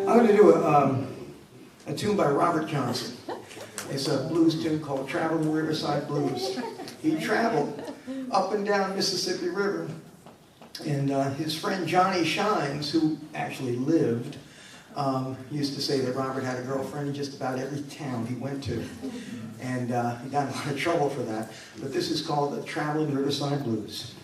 I'm going to do a tune by Robert Johnson. It's a blues tune called Traveling Riverside Blues. He traveled up and down Mississippi River, and his friend Johnny Shines, who actually lived, used to say that Robert had a girlfriend in just about every town he went to. And he got in a lot of trouble for that. But this is called the Traveling Riverside Blues.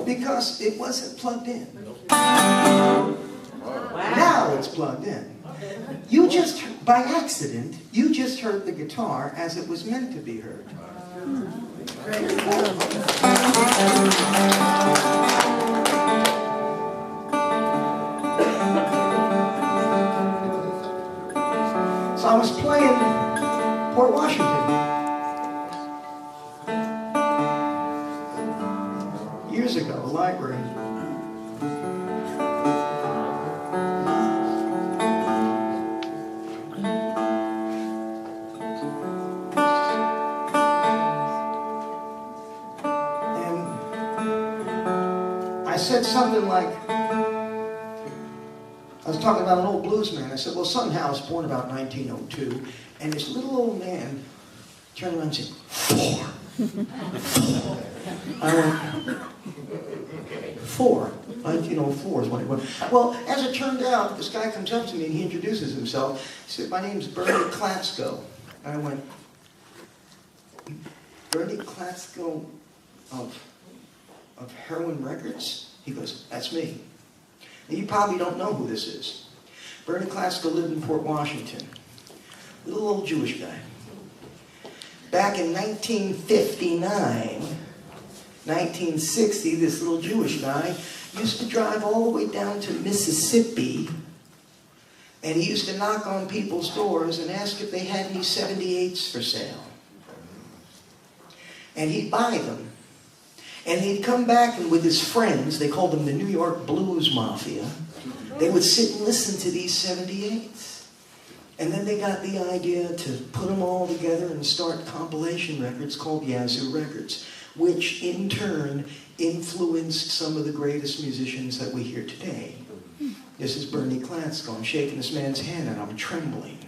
Because it wasn't plugged in. Wow. Now it's plugged in. You just, by accident, you just heard the guitar as it was meant to be heard. So I was playing Port Washington years ago, a library. And I I said something like, I was talking about an old blues man. I said, well, somehow I was born about 1902, and this little old man turned around and said, 4. I went, 4. 1904 is when it went. Well, as it turned out, this guy comes up to me and he introduces himself. He said, my name's Bernie Klatsko. I went, Bernie Klatsko of Heroin Records? He goes, that's me. And you probably don't know who this is. Bernie Klatsko lived in Port Washington. Little old Jewish guy. Back in 1959, 1960, this little Jewish guy used to drive all the way down to Mississippi, and he used to knock on people's doors and ask if they had any 78s for sale. And he'd buy them. And he'd come back and with his friends, they called them the New York Blues Mafia, they would sit and listen to these 78s. And then they got the idea to put them all together and start compilation records called Yazoo Records, which in turn influenced some of the greatest musicians that we hear today. This is Bernie Klatsko. I'm shaking this man's hand and I'm trembling.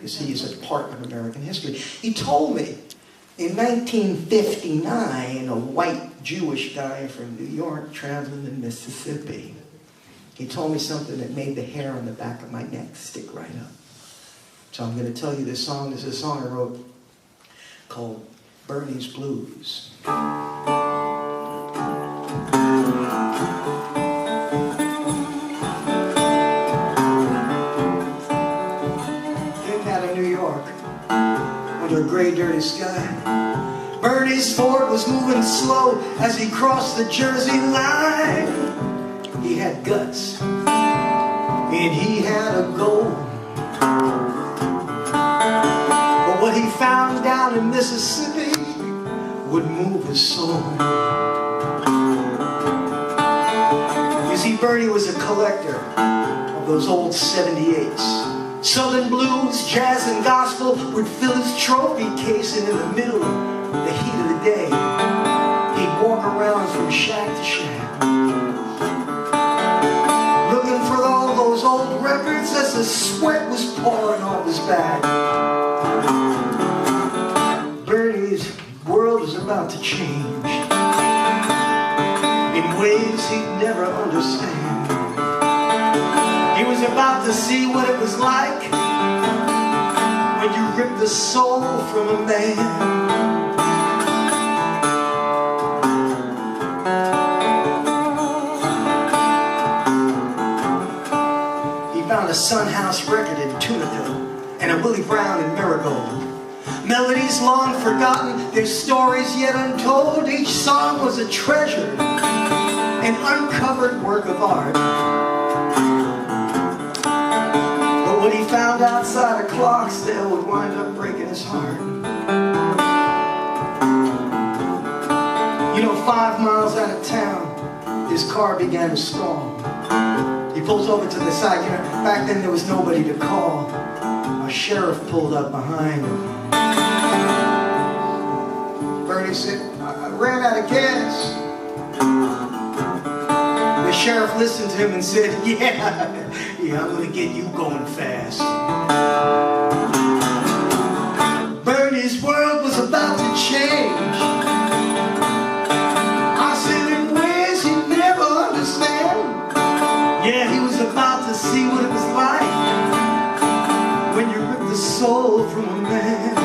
You see, he's a part of American history. He told me in 1959, a white Jewish guy from New York traveling in Mississippi, he told me something that made the hair on the back of my neck stick right up. So I'm going to tell you this song. This is a song I wrote called Bernie's Blues. Came out of New York under a gray, dirty sky. Bernie's Ford was moving slow as he crossed the Jersey line. He had guts and he had a goal. But what he found down in Mississippi would move his soul. You see, Bernie was a collector of those old 78s. Southern blues, jazz, and gospel would fill his trophy case, and in the middle of the heat of the day, he'd walk around from shack to shack, looking for all those old records as the sweat was pouring off his back. Bernie's world was about to change in ways he'd never understand. He was about to see what it was like when you rip the soul from a man. He found a Sun House record in Tunica and a Willie Brown in Marigold. Melodies long forgotten, their stories yet untold. Each song was a treasure, an uncovered work of art. But what he found outside of Clarksdale would wind up breaking his heart. You know, 5 miles out of town, his car began to stall. He pulls over to the side. You know, back then there was nobody to call. A sheriff pulled up behind him. Bernie said, I ran out of gas. The sheriff listened to him and said, yeah, I'm going to get you going fast. Bernie's world was about to change. I said in ways he'd never understand. Yeah, he was about to see what it was like when you rip the soul from a man.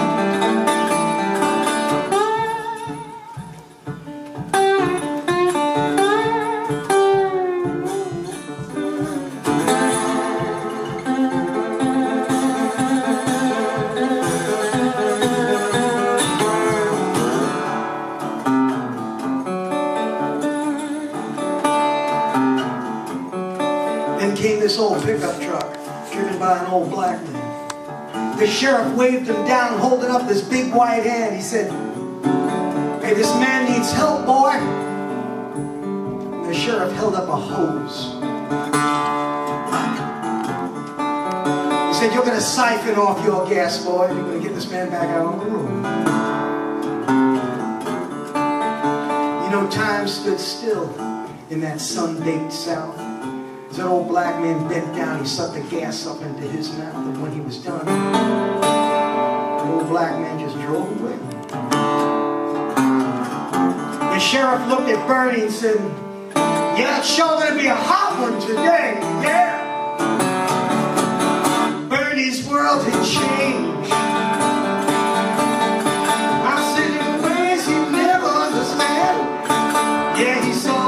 Came this old pickup truck driven by an old black man. The sheriff waved him down, holding up his big white hand. He said, hey, this man needs help, boy. And the sheriff held up a hose. He said, you're going to siphon off your gas, boy, and you're going to get this man back out on the road. You know, time stood still in that sun-baked South. As that old black man bent down, he sucked the gas up into his mouth, and when he was done, the old black man just drove away. The sheriff looked at Bernie and said, "Yeah, it's sure gonna be a hot one today, yeah." Bernie's world had changed. I said in ways he never understand. Yeah, he saw